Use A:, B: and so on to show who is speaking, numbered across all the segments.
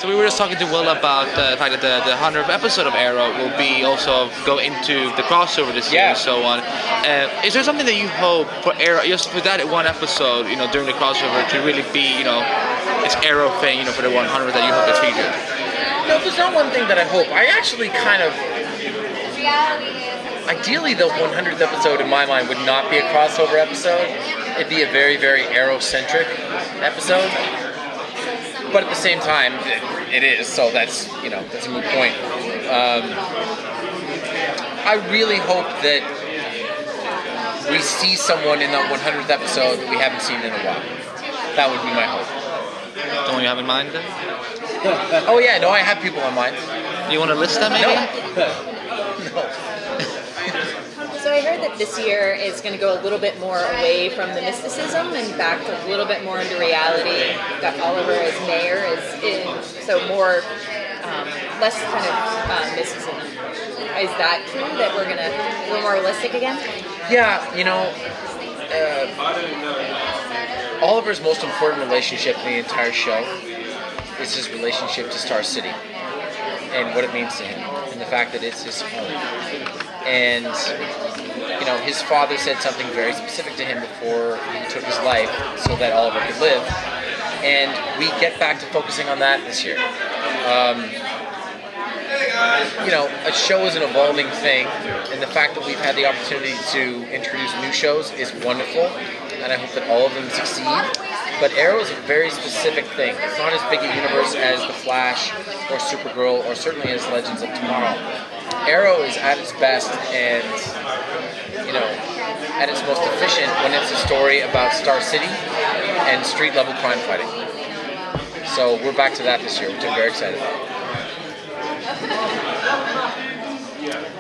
A: So we were just talking to Will about the fact that the 100th episode of Arrow will be also go into the crossover this year and so on. Is there something that you hope for Arrow, just for that one episode, during the crossover, to really be, its Arrow thing, for the 100th that you hope is featured?
B: No, there's not one thing that I hope. I actually kind of... Ideally, the 100th episode, in my mind, would not be a crossover episode. It'd be a very, very Arrow-centric episode. But at the same time, it is, so that's a moot point. I really hope that we see someone in that 100th episode that we haven't seen in a while. That would be my hope.
A: Don't you have in mind then?
B: Oh yeah, no, I have people in mind.
A: You want to list them maybe?
B: No.
C: So I heard that this year is going to go a little bit more away from the mysticism and back a little bit more into reality. Got Oliver as mayor, so more, less kind of mysticism. Is that true, that we're going to be a little more realistic again?
B: Yeah, Oliver's most important relationship in the entire show is his relationship to Star City and what it means to him, and the fact that it's his home. And his father said something very specific to him before he took his life so that Oliver could live, and we get back to focusing on that this year. A show is an evolving thing, and the fact that we've had the opportunity to introduce new shows is wonderful, and I hope that all of them succeed. But Arrow is a very specific thing. It's not as big a universe as The Flash or Supergirl, or certainly as Legends of Tomorrow. Arrow is at its best and, at its most efficient when it's a story about Star City and street-level crime fighting. So we're back to that this year, which I'm very excited about.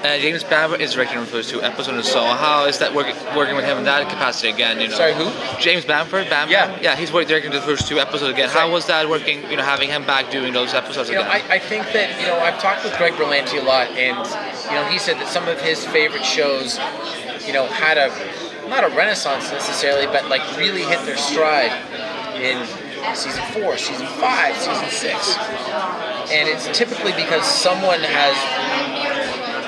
A: James Bamford is directing the first 2 episodes or so. How is that working with him in that capacity again?
B: Sorry, who?
A: James Bamford. Yeah, he's directing the first 2 episodes again. How was that working? Having him back doing those episodes again.
B: I think that I've talked with Greg Berlanti a lot, and he said that some of his favorite shows, had not a renaissance necessarily, but like really hit their stride in season 4, season 5, season 6, and it's typically because someone has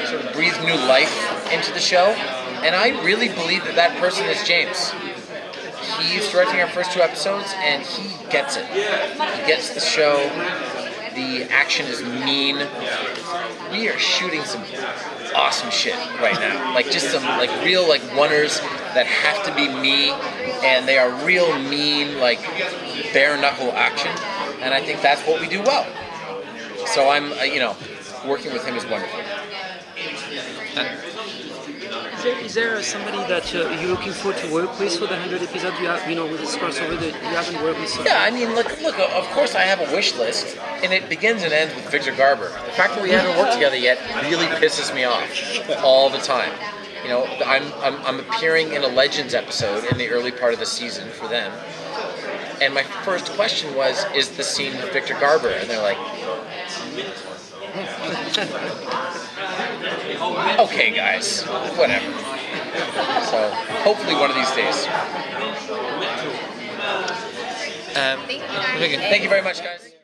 B: sort of breathe new life into the show, and I really believe that person is James. He's directing our first 2 episodes, and he gets it. He gets the show. The action is mean. We are shooting some awesome shit right now. Like just some real oneers that have to be me, and they are real mean, bare knuckle action. And I think that's what we do well. So I'm, working with him is wonderful.
D: Is there somebody that you're looking forward to work with for the 100th episode? You have, with this crossover that you haven't worked with.
B: Yeah, I mean, look. Of course, I have a wish list, and it begins and ends with Victor Garber. The fact that we haven't worked together yet really pisses me off all the time. I'm appearing in a Legends episode in the early part of the season for them, and my first question was, "Is the scene with Victor Garber?" And they're like, "Okay, guys, whatever." So hopefully one of these days.
A: Thank you
B: very much, guys.